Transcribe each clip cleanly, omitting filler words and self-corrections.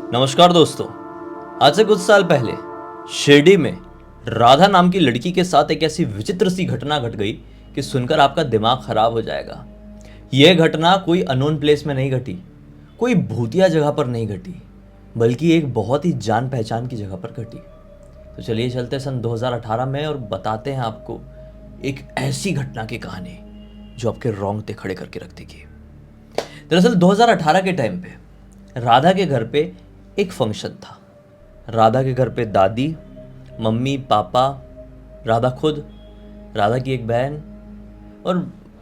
नमस्कार दोस्तों। आज से कुछ साल पहले शिरडी में राधा नाम की लड़की के साथ एक ऐसी विचित्र सी घटना घट गई कि सुनकर आपका दिमाग खराब हो जाएगा। यह घटना कोई अननोन प्लेस में नहीं घटी, कोई भूतिया जगह पर नहीं घटी, बल्कि एक बहुत ही जान पहचान की जगह पर घटी। तो चलिए चलते सन 2018 में और बताते हैं आपको एक ऐसी घटना की कहानी जो आपके रोंगटे खड़े करके रख देगी। दरअसल 2018 के टाइम पे राधा के घर पे एक फंक्शन था। राधा के घर पे दादी, मम्मी, पापा, राधा खुद, राधा की एक बहन और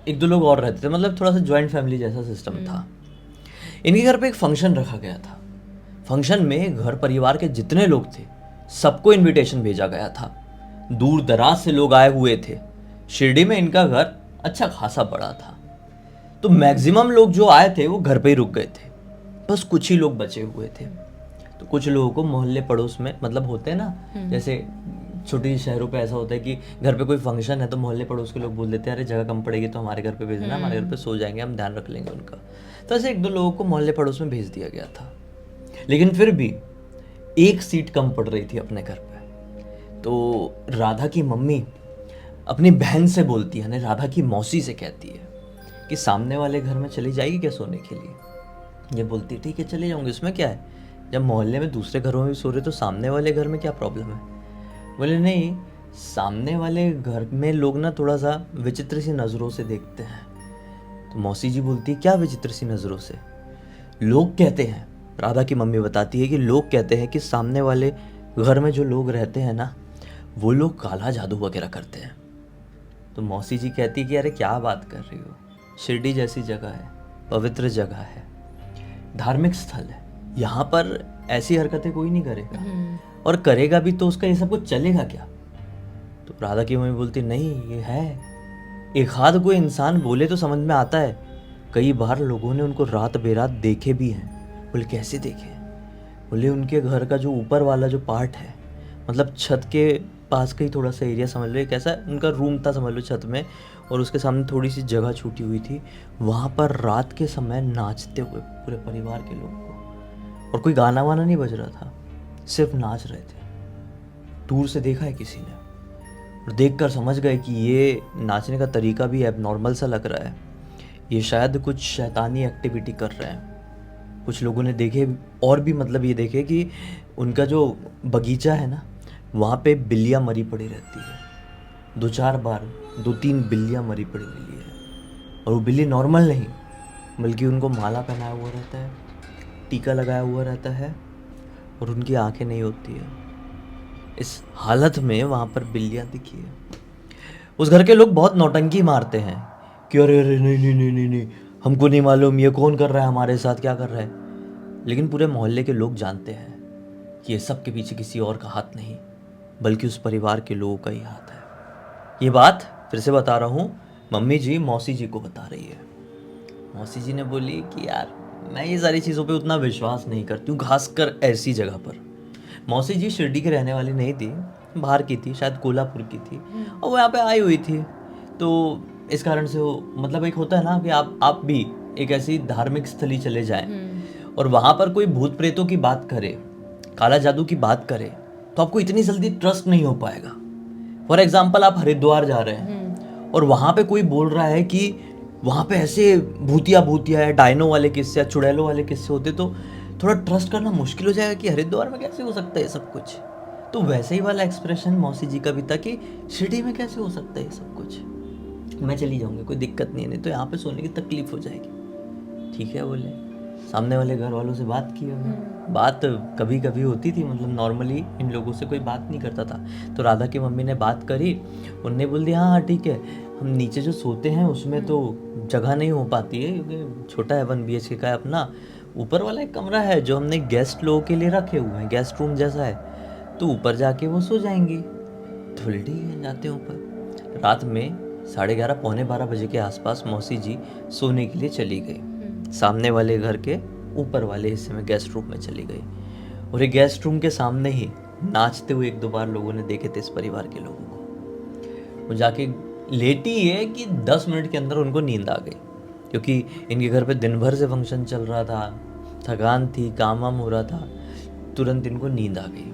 एक दो लोग और रहते थे। मतलब थोड़ा सा ज्वाइंट फैमिली जैसा सिस्टम था। इनके घर पे एक फंक्शन रखा गया था। फंक्शन में घर परिवार के जितने लोग थे सबको इनविटेशन भेजा गया था। दूर दराज से लोग आए हुए थे। शिरडी में इनका घर अच्छा खासा बड़ा था, तो मैक्सिमम लोग जो आए थे वो घर पे ही रुक गए थे। बस कुछ ही लोग बचे हुए थे। तो कुछ लोगों को मोहल्ले पड़ोस में, मतलब होते हैं ना, जैसे छोटी शहरों पे ऐसा होता है कि घर पे कोई फंक्शन है तो मोहल्ले पड़ोस के लोग बोल देते हैं अरे जगह कम पड़ेगी तो हमारे घर पे भेज देना, हमारे घर पे सो जाएंगे, हम ध्यान रख लेंगे उनका। तो ऐसे एक दो लोगों को मोहल्ले पड़ोस में भेज दिया गया था। लेकिन फिर भी एक सीट कम पड़ रही थी अपने घर पे। तो राधा की मम्मी अपनी बहन से बोलती है, राधा की मौसी से कहती है कि सामने वाले घर में चली जाएगी क्या सोने के लिए। ये बोलती ठीक है चले जाऊंगी, उसमें क्या है, जब मोहल्ले में दूसरे घरों में भी सो रहे तो सामने वाले घर में क्या प्रॉब्लम है। बोले नहीं, सामने वाले घर में लोग ना थोड़ा सा विचित्र सी नज़रों से देखते हैं। तो मौसी जी बोलती है क्या विचित्र सी नज़रों से। लोग कहते हैं, राधा की मम्मी बताती है कि लोग कहते हैं कि सामने वाले घर में जो लोग रहते हैं ना, वो लोग काला जादू वगैरह करते हैं। तो मौसी जी कहती है कि अरे क्या बात कर रही हो, शिरडी जैसी जगह है, पवित्र जगह है, धार्मिक स्थल है, यहाँ पर ऐसी हरकतें कोई नहीं करेगा, और करेगा भी तो उसका ये सब कुछ चलेगा क्या। तो राधा की मम्मी बोलती नहीं ये है, एक हाथ कोई इंसान बोले तो समझ में आता है। कई बार लोगों ने उनको रात बेरात देखे भी हैं। बोले कैसे देखे। बोले उनके घर का जो ऊपर वाला जो पार्ट है, मतलब छत के पास का ही थोड़ा सा एरिया समझ लो, एक ऐसा उनका रूम था समझ लो छत में, और उसके सामने थोड़ी सी जगह छूटी हुई थी। वहाँ पर रात के समय नाचते हुए पूरे परिवार के लोग को, और कोई गाना वाना नहीं बज रहा था, सिर्फ नाच रहे थे। दूर से देखा है किसी ने और देखकर समझ गए कि ये नाचने का तरीका भी एबनॉर्मल सा लग रहा है, ये शायद कुछ शैतानी एक्टिविटी कर रहे हैं। कुछ लोगों ने देखे और भी, मतलब ये देखे कि उनका जो बगीचा है ना, वहाँ पे बिल्लियाँ मरी पड़ी रहती है। 2-4 बार 2-3 बिल्लियाँ मरी पड़ी मिली है, और वो बिल्ली नॉर्मल नहीं, बल्कि उनको माला पहनाया हुआ रहता है, टीका लगाया हुआ रहता है, और उनकी आंखें नहीं होती है। इस हालत में वहाँ पर बिल्लियाँ दिखी है। उस घर के लोग बहुत नौटंकी मारते हैं कि अरे अरे नहीं नहीं नहीं नहीं नहीं, हमको नहीं मालूम ये कौन कर रहा है हमारे साथ, क्या कर रहा है। लेकिन पूरे मोहल्ले के लोग जानते हैं कि ये सब के पीछे किसी और का हाथ नहीं, बल्कि उस परिवार के लोगों का ही हाथ है। ये बात फिर से बता रहा हूँ, मम्मी जी मौसी जी को बता रही है। मौसी जी ने बोली कि यार मैं ये सारी चीज़ों पे उतना विश्वास नहीं करती हूँ, खासकर ऐसी जगह पर। मौसी जी शिरडी के रहने वाली नहीं थी, बाहर की थी, शायद कोल्हापुर की थी, और वो यहाँ पे आई हुई थी। तो इस कारण से वो, मतलब एक होता है ना कि आप भी एक ऐसी धार्मिक स्थली चले जाएं और वहाँ पर कोई भूत प्रेतों की बात करे, काला जादू की बात करे, तो आपको इतनी जल्दी ट्रस्ट नहीं हो पाएगा। फॉर एग्जाम्पल आप हरिद्वार जा रहे हैं और वहाँ पे कोई बोल रहा है कि वहाँ पे ऐसे भूतिया भूतिया है, डायनो वाले किस्से या चुड़ैलों वाले किस्से होते, तो थोड़ा ट्रस्ट करना मुश्किल हो जाएगा कि हरिद्वार में कैसे हो सकता है ये सब कुछ। तो वैसे ही वाला एक्सप्रेशन मौसी जी का भी था कि शिरडी में कैसे हो सकता है ये सब कुछ, मैं चली जाऊँगी, कोई दिक्कत नहीं है, नहीं तो यहाँ पे सोने की तकलीफ हो जाएगी। ठीक है बोले। सामने वाले घर वालों से बात की हमने। बात कभी कभी होती थी, मतलब नॉर्मली इन लोगों से कोई बात नहीं करता था। तो राधा की मम्मी ने बात करी, उनने बोल दिया हाँ ठीक है, हम नीचे जो सोते हैं उसमें तो जगह नहीं हो पाती है क्योंकि छोटा है, 1 BHK का है अपना। ऊपर वाला एक कमरा है जो हमने गेस्ट लोगों के लिए रखे हुए हैं, गेस्ट रूम जैसा है, तो ऊपर जाके वो सो जाएंगी। तो बोले ठीक है जाते हैं ऊपर। रात में 11:30 पौने 12 बजे के आसपास मौसी जी सोने के लिए चली गई। सामने वाले घर के ऊपर वाले हिस्से में गेस्ट रूम में चली गई, और ये गेस्ट रूम के सामने ही नाचते हुए 1-2 बार लोगों ने देखे थे इस परिवार के लोगों को। वो जाके लेटी है कि 10 मिनट के अंदर उनको नींद आ गई, क्योंकि इनके घर पे दिन भर से फंक्शन चल रहा था, थकान थी, काम वाम हो रहा था। तुरंत इनको नींद आ गई।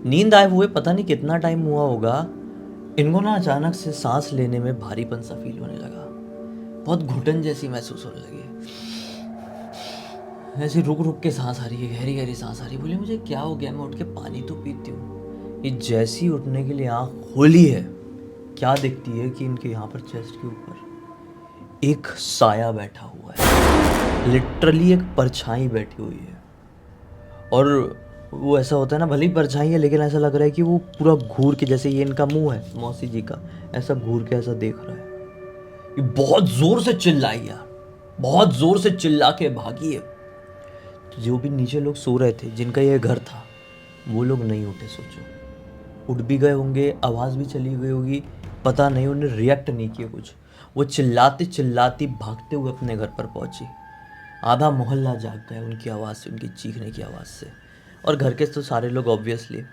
नींद आए हुए पता नहीं कितना टाइम हुआ होगा, इनको ना अचानक से सांस लेने में भारीपन सा फील होने लगा, बहुत घुटन जैसी महसूस होने लगी। ऐसे रुक रुक के सांस आ रही है, गहरी गहरी सांस आ रही है। बोले मुझे क्या हो गया, मैं उठ के पानी तो पीती हूँ। ये जैसी उठने के लिए आँख खोली है, क्या दिखती है कि इनके यहाँ पर चेस्ट के ऊपर एक साया बैठा हुआ है, लिटरली एक परछाई बैठी हुई है। और वो ऐसा होता है ना, भले ही परछाई है लेकिन ऐसा लग रहा है कि वो पूरा घूर के, जैसे ये इनका मुंह है मौसी जी का, ऐसा घूर के ऐसा देख रहा है। ये बहुत जोर से चिल्लाई यार, बहुत जोर से चिल्ला के भागी है। जो भी नीचे लोग सो रहे थे, जिनका ये घर था, वो लोग नहीं उठे। सोचो उठ भी गए होंगे, आवाज़ भी चली गई होगी, पता नहीं, उन्हें रिएक्ट नहीं किया कुछ। वो चिल्लाती चिल्लाती भागते हुए अपने घर पर पहुंची। आधा मोहल्ला जाग गया उनकी आवाज़ से, उनकी चीखने की आवाज़ से। और घर के तो सारे लोग ऑब्वियसली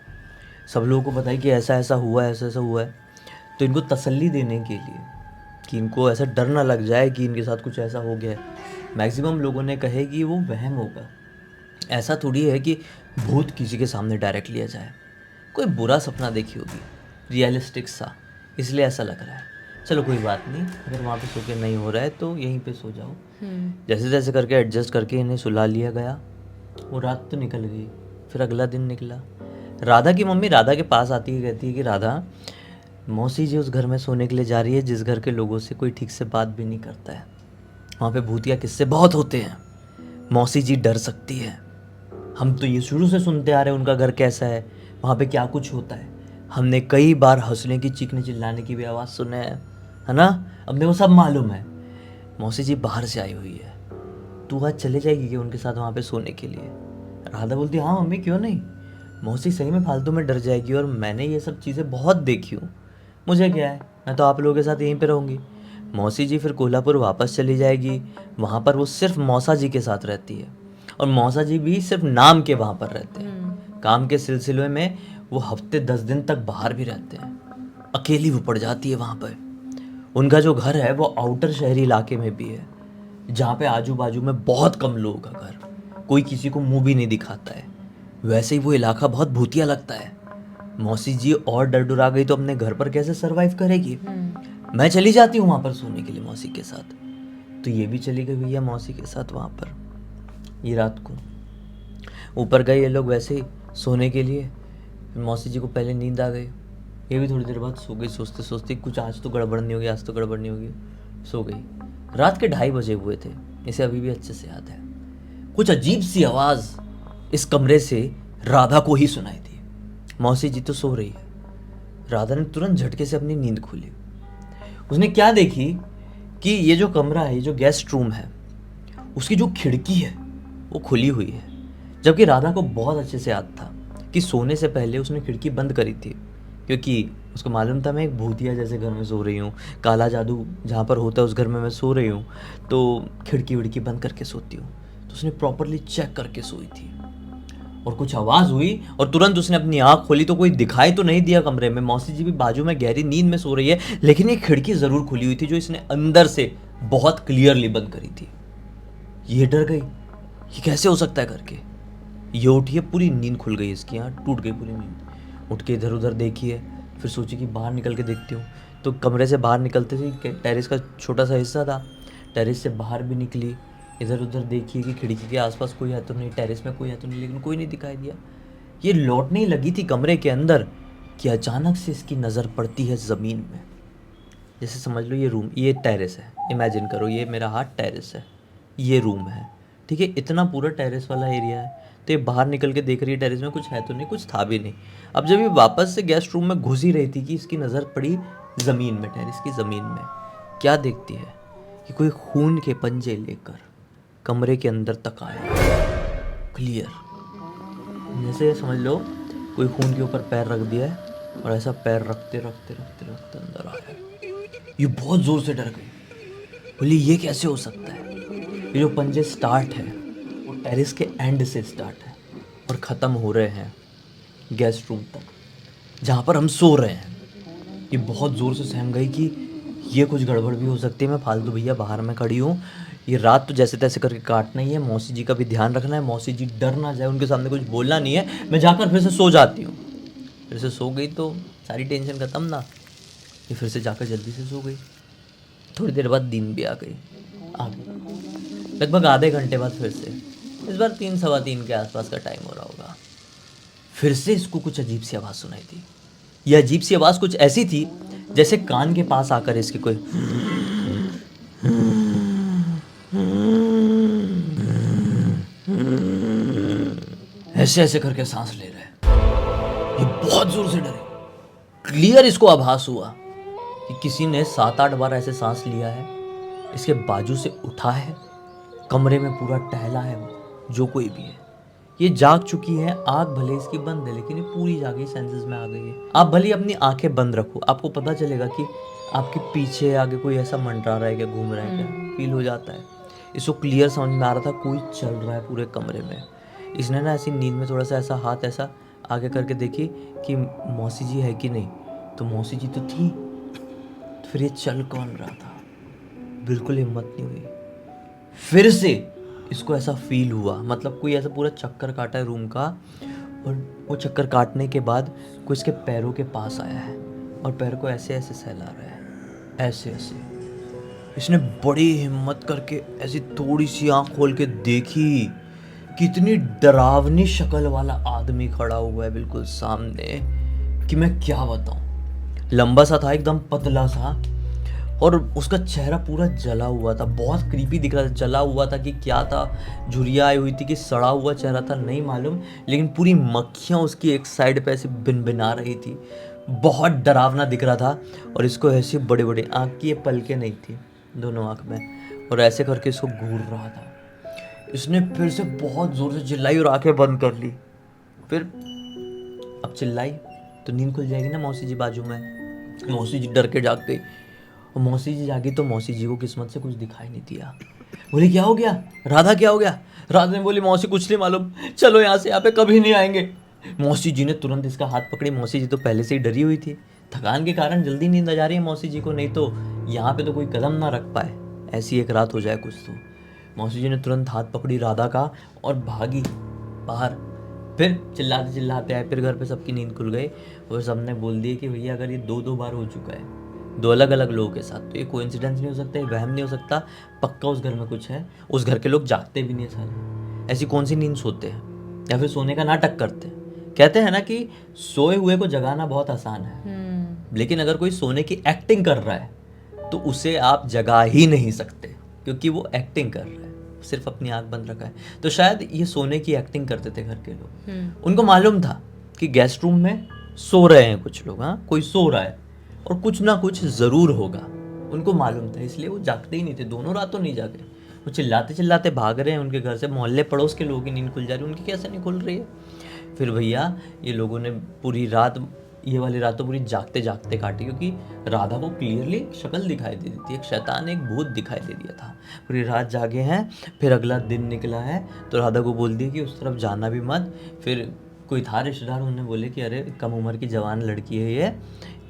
सब लोगों को बताया कि ऐसा ऐसा हुआ है, ऐसा ऐसा हुआ है। तो इनको तसल्ली देने के लिए कि इनको ऐसा डर ना लग जाए कि इनके साथ कुछ ऐसा हो गया है, मैक्सिमम लोगों ने कहे कि वो वहम होगा। ऐसा थोड़ी है कि भूत किसी के सामने डायरेक्ट लिया जाए, कोई बुरा सपना देखी होगी रियलिस्टिक सा, इसलिए ऐसा लग रहा है। चलो कोई बात नहीं, अगर वहाँ पे सो के नहीं हो रहा है तो यहीं पे सो जाओ। जैसे जैसे करके एडजस्ट करके इन्हें सुला लिया गया। वो रात तो निकल गई, फिर अगला दिन निकला। राधा की मम्मी राधा के पास आती है, कहती है कि राधा, मौसी जी उस घर में सोने के लिए जा रही है जिस घर के लोगों से कोई ठीक से बात भी नहीं करता है। वहाँ पे भूतिया किस्से बहुत होते हैं, मौसी जी डर सकती है। हम तो ये शुरू से सुनते आ रहे हैं उनका घर कैसा है, वहाँ पे क्या कुछ होता है। हमने कई बार हंसने की, चीखने चिल्लाने की भी आवाज़ सुने है ना, अपने को सब मालूम है। मौसी जी बाहर से आई हुई है, तू आज चले जाएगी क्या उनके साथ वहाँ पे सोने के लिए? राधा बोलती हाँ मम्मी क्यों नहीं। मौसी सही में फालतू में डर जाएगी, और मैंने ये सब चीज़ें बहुत देखी हूँ, मुझे क्या है, मैं तो आप लोगों के साथ यहीं पे रहूँगी। मौसी जी फिर कोल्हापुर वापस चली जाएगी, वहाँ पर वो सिर्फ मौसा जी के साथ रहती है, और मौसा जी भी सिर्फ नाम के वहाँ पर रहते हैं। काम के सिलसिले में वो हफ्ते 10 दिन तक बाहर भी रहते हैं। अकेली वो पड़ जाती है वहाँ पर। उनका जो घर है वो आउटर शहरी इलाके में भी है, जहाँ पे आजू बाजू में बहुत कम लोगों का घर, कोई किसी को मुंह भी नहीं दिखाता है। वैसे ही वो इलाका बहुत भूतिया लगता है। मौसी जी और डर डरा गई तो अपने घर पर कैसे सरवाइव करेगी। मैं चली जाती हूँ वहाँ पर सोने के लिए मौसी के साथ, तो ये भी चली गई भैया मौसी के साथ वहाँ पर। ये रात को ऊपर गए ये लोग वैसे ही सोने के लिए। मौसी जी को पहले नींद आ गई, ये भी थोड़ी देर बाद सो गई, सोचते सोचते कुछ आज तो गड़बड़ नहीं होगी, आज तो गड़बड़ नहीं होगी, सो गई। रात के 2:30 बजे हुए थे, इसे अभी भी अच्छे से याद है। कुछ अजीब सी आवाज़ इस कमरे से राधा को ही सुनाई दी। मौसी जी तो सो रही है, राधा ने तुरंत झटके से अपनी नींद खोली। उसने क्या देखी कि ये जो कमरा है, ये जो गेस्ट रूम है, उसकी जो खिड़की है वो खुली हुई है। जबकि राधा को बहुत अच्छे से याद था कि सोने से पहले उसने खिड़की बंद करी थी, क्योंकि उसको मालूम था मैं एक भूतिया जैसे घर में सो रही हूँ, काला जादू जहाँ पर होता है उस घर में मैं सो रही हूँ, तो खिड़की विड़की बंद करके सोती हूँ। तो उसने प्रॉपरली चेक करके सोई थी, और कुछ आवाज़ हुई और तुरंत उसने अपनी आँख खोली तो कोई दिखाई तो नहीं दिया कमरे में। मौसी जी भी बाजू में गहरी नींद में सो रही है, लेकिन एक खिड़की ज़रूर खुली हुई थी जो इसने अंदर से बहुत क्लियरली बंद करी थी। ये डर गई, ये कैसे हो सकता है करके। ये उठी है, पूरी नींद खुल गई इसकी, यहाँ टूट गई पूरी नींद। उठ के इधर उधर देखी है, फिर सोची कि बाहर निकल के देखती हूँ। तो कमरे से बाहर निकलते ही टेरेस का छोटा सा हिस्सा था, टेरेस से बाहर भी निकली, इधर उधर देखी कि खिड़की के आसपास कोई है तो नहीं, टेरेस में कोई है तो नहीं, लेकिन कोई नहीं दिखाई दिया। ये लौटने ही लगी थी कमरे के अंदर कि अचानक से इसकी नज़र पड़ती है ज़मीन में। जैसे समझ लो ये रूम, ये टेरेस है, इमेजिन करो ये मेरा हाथ टेरेस है, ये रूम है, ठीक है, इतना पूरा टेरेस वाला एरिया है। तो ये बाहर निकल के देख रही है टेरेस में कुछ है तो नहीं, कुछ था भी नहीं। अब जब ये वापस से गेस्ट रूम में घुस ही रही थी कि इसकी नज़र पड़ी ज़मीन में, टेरेस की ज़मीन में। क्या देखती है कि कोई खून के पंजे लेकर कमरे के अंदर तक आया, क्लियर। जैसे समझ लो कोई खून के ऊपर पैर रख दिया है, और ऐसा पैर रखते रखते रखते रखते अंदर आया। ये बहुत ज़ोर से डर गई, बोली ये कैसे हो सकता है। ये जो पंजे स्टार्ट है वो टेरेस के एंड से स्टार्ट है और ख़त्म हो रहे हैं गेस्ट रूम तक जहाँ पर हम सो रहे हैं। ये बहुत ज़ोर से सहम गई कि ये कुछ गड़बड़ भी हो सकती है, मैं फालतू भैया बाहर में खड़ी हूँ, ये रात तो जैसे तैसे करके काटना ही है, मौसी जी का भी ध्यान रखना है, मौसी जी डर ना जाए, उनके सामने कुछ बोलना नहीं है। मैं जाकर फिर से सो जाती हूँ। फिर से सो गई तो सारी टेंशन खत्म ना। ये फिर से जाकर जल्दी से सो गई। थोड़ी देर बाद नींद भी आ गई। लगभग आधे घंटे बाद फिर से, इस बार 3 सवा 3 के आसपास का टाइम हो रहा होगा, फिर से इसको कुछ अजीब सी आवाज़ सुनाई थी। यह अजीब सी आवाज़ कुछ ऐसी थी जैसे कान के पास आकर इसके कोई ऐसे ऐसे करके सांस ले रहा है। ये बहुत जोर से डरे। क्लियर इसको आभास हुआ कि किसी ने 7-8 बार ऐसे सांस लिया है, इसके बाजू से उठा है, कमरे में पूरा टहला है वो, जो कोई भी है। ये जाग चुकी है, आंख भले इसकी बंद है लेकिन ये पूरी जागी, सेंसेस में आ गई है। आप भले अपनी आंखें बंद रखो, आपको पता चलेगा कि आपके पीछे आगे कोई ऐसा मंडरा रहा है, क्या घूम रहा है, क्या फील हो जाता है। इसको क्लियर समझ में आ रहा था कोई चल रहा है पूरे कमरे में। इसने ना ऐसी नींद में थोड़ा सा ऐसा हाथ ऐसा आगे करके देखी कि मौसी जी है कि नहीं, तो मौसी जी तो थी। तो फिर ये चल कौन रहा था, बिल्कुल हिम्मत नहीं हुई। फिर से इसको ऐसा फील हुआ, मतलब कोई ऐसा पूरा चक्कर काटा है रूम का, और वो चक्कर काटने के बाद कोई इसके पैरों के पास आया है और पैर को ऐसे ऐसे सहला रहा है, ऐसे ऐसे। इसने बड़ी हिम्मत करके ऐसी थोड़ी सी आंख खोल के देखी, कितनी डरावनी शक्ल वाला आदमी खड़ा हुआ है बिल्कुल सामने कि मैं क्या बताऊं। लंबा सा था, एकदम पतला सा, और उसका चेहरा पूरा जला हुआ था, बहुत क्रीपी दिख रहा था। जला हुआ था कि क्या था, झुर्रियाँ आई हुई थी कि सड़ा हुआ चेहरा था, नहीं मालूम, लेकिन पूरी मक्खियाँ उसकी एक साइड पे ऐसे भिनभिना रही थी। बहुत डरावना दिख रहा था। और इसको ऐसी बड़े बड़े आँख की ये पलकें नहीं थी दोनों आँख में, और ऐसे करके इसको घूर रहा था। इसने फिर से बहुत ज़ोर से चिल्लाई और आंखें बंद कर ली। फिर अब चिल्लाई तो नींद खुल जाएगी ना मौसी जी बाजू में। मौसी जी डर के जाग गई, और मौसी जी जागी तो मौसी जी को किस्मत से कुछ दिखाई नहीं दिया। बोली क्या हो गया राधा, क्या हो गया? राधा ने बोली मौसी कुछ नहीं मालूम, चलो यहाँ से, यहाँ पे कभी नहीं आएंगे। मौसी जी ने तुरंत इसका हाथ पकड़ी। मौसी जी तो पहले से ही डरी हुई थी, थकान के कारण जल्दी नींद आ जा रही है मौसी जी को, नहीं तो यहाँ पे तो कोई कदम ना रख पाए, ऐसी एक रात हो जाए कुछ तो। मौसी जी ने तुरंत हाथ पकड़ी राधा का और भागी बाहर। फिर चिल्लाते चिल्लाते आए, फिर घर पे सबकी नींद खुल गई और सबने बोल दिया कि भैया अगर ये 2-2 बार हो चुका है 2 अलग अलग लोगों के साथ, तो ये कोइंसिडेंस नहीं हो सकता, ये वहम नहीं हो सकता, पक्का उस घर में कुछ है। उस घर के लोग जागते भी नहीं है सारे, ऐसी कौन सी नींद सोते हैं या फिर सोने का नाटक करते हैं। कहते हैं ना कि सोए हुए को जगाना बहुत आसान है, लेकिन अगर कोई सोने की एक्टिंग कर रहा है तो उसे आप जगा ही नहीं सकते, क्योंकि वो एक्टिंग कर रहा है, सिर्फ अपनी आंख बंद रखा है। तो शायद ये सोने की एक्टिंग करते थे घर के लोग। उनको मालूम था कि गेस्ट रूम में सो रहे हैं कुछ लोग, हाँ कोई सो रहा है और कुछ ना कुछ ज़रूर होगा, उनको मालूम था, इसलिए वो जागते ही नहीं थे, दोनों रातों नहीं जागे। वो चिल्लाते चिल्लाते भाग रहे हैं उनके घर से, मोहल्ले पड़ोस के लोगों की नींद खुल जा रही है, उनकी कैसे नहीं खुल रही है। फिर भैया ये लोगों ने पूरी रात, ये वाली रात तो पूरी जागते जागते काटी, क्योंकि राधा को क्लियरली एक शक्ल दिखाई दे दी थी, एक शैतान, एक भूत दिखाई दे दिया था। पूरी रात जागे हैं। फिर अगला दिन निकला है तो राधा को बोल दिया कि उस तरफ जाना भी मत। फिर कोई था रिश्तेदार, उन्होंने बोले कि अरे कम उम्र की जवान लड़की है ये,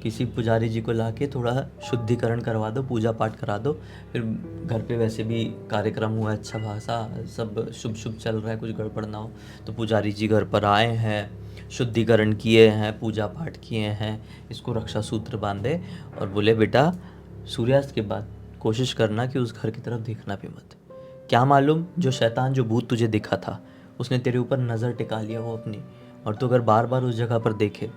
किसी पुजारी जी को लाके थोड़ा शुद्धिकरण करवा दो, पूजा पाठ करा दो। फिर घर पे वैसे भी कार्यक्रम हुआ, अच्छा खासा सब शुभ शुभ चल रहा है, कुछ गड़बड़ ना हो। तो पुजारी जी घर पर आए हैं, शुद्धिकरण किए हैं, पूजा पाठ किए हैं, इसको रक्षा सूत्र बांधे और बोले बेटा सूर्यास्त के बाद कोशिश करना कि उस घर की तरफ देखना भी मत। क्या मालूम जो शैतान, जो भूत तुझे दिखा था, उसने तेरे ऊपर नज़र टिका लिया हो अपनी, और तो अगर बार बार उस जगह पर देखे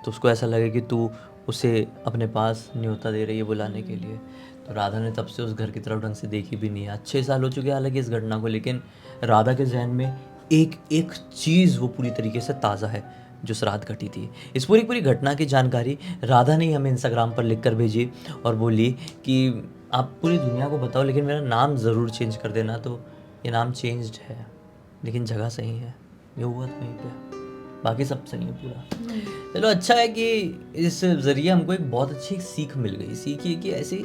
तो उसको ऐसा लगे कि तू उसे अपने पास न्योता दे रही है बुलाने के लिए। तो राधा ने तब से उस घर की तरफ ढंग से देखी भी नहीं है। 6 साल हो चुके हैं हालांकि इस घटना को, लेकिन राधा के जहन में एक एक चीज़ वो पूरी तरीके से ताज़ा है जो उस रात घटी थी। इस पूरी घटना की जानकारी राधा ने ही हमें इंस्टाग्राम पर लिख कर भेजी और बोली कि आप पूरी दुनिया को बताओ लेकिन मेरा नाम ज़रूर चेंज कर देना। तो ये नाम चेंज्ड है लेकिन जगह सही है, ये हुआ तो वहीं पे, बाकी सब सही है पूरा। चलो अच्छा है कि इस ज़रिए हमको एक बहुत अच्छी सीख मिल गई। सीख ये कि ऐसे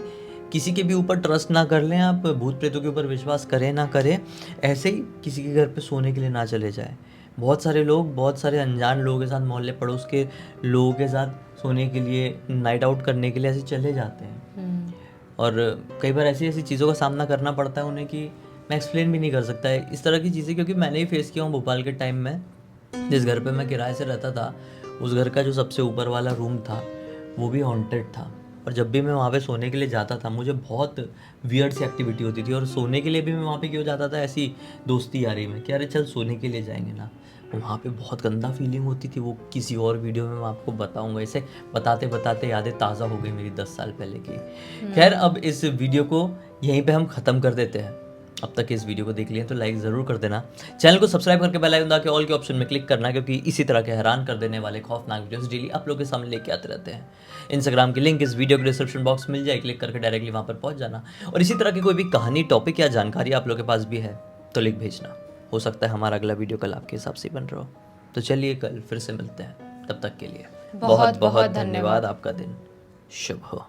किसी के भी ऊपर ट्रस्ट ना कर लें आप, भूत प्रेतों के ऊपर विश्वास करें ना करें, ऐसे ही किसी के घर पे सोने के लिए ना चले जाए। बहुत सारे लोग बहुत सारे अनजान लोगों के साथ, मोहल्ले पड़ोस के लोगों के साथ सोने के लिए, नाइट आउट करने के लिए ऐसे चले जाते हैं। और कई बार ऐसी ऐसी चीज़ों का सामना करना पड़ता है उन्हें कि मैं एक्सप्लेन भी नहीं कर सकता है इस तरह की चीज़ें, क्योंकि मैंने ही फेस किया हूँ भोपाल के टाइम में। जिस घर पे मैं किराए से रहता था, उस घर का जो सबसे ऊपर वाला रूम था वो भी हॉन्टेड था। और जब भी मैं वहाँ पे सोने के लिए जाता था मुझे बहुत वियर्ड सी एक्टिविटी होती थी, और सोने के लिए भी मैं वहाँ पे क्यों जाता था, ऐसी दोस्ती यारी में कि अरे चल सोने के लिए जाएंगे ना। वहाँ पे बहुत गंदा फीलिंग होती थी, वो किसी और वीडियो में मैं आपको बताऊंगा। इसे बताते बताते यादें ताज़ा हो गई मेरी 10 साल पहले की। खैर, अब इस वीडियो को यहीं पे हम ख़त्म कर देते हैं। अब तक इस वीडियो को देख लिया तो लाइक ज़रूर कर देना, चैनल को सब्सक्राइब करके बेल आइकन दबा के ऑल के ऑप्शन में क्लिक करना, क्योंकि इसी तरह के हैरान कर देने वाले खौफनाक वीडियोस डेली आप लोगों के सामने लेके आते रहते हैं। इंस्टाग्राम की लिंक इस वीडियो के डिस्क्रिप्शन बॉक्स में मिल जाए, क्लिक करके डायरेक्टली वहाँ पर पहुँच जाना। और इसी तरह की कोई भी कहानी, टॉपिक या जानकारी आप लोगों के पास भी है तो लिख भेजना। हो सकता है हमारा अगला वीडियो कल आपके हिसाब से बन रहा हो। तो चलिए कल फिर से मिलते हैं, तब तक के लिए बहुत बहुत धन्यवाद। आपका दिन शुभ हो।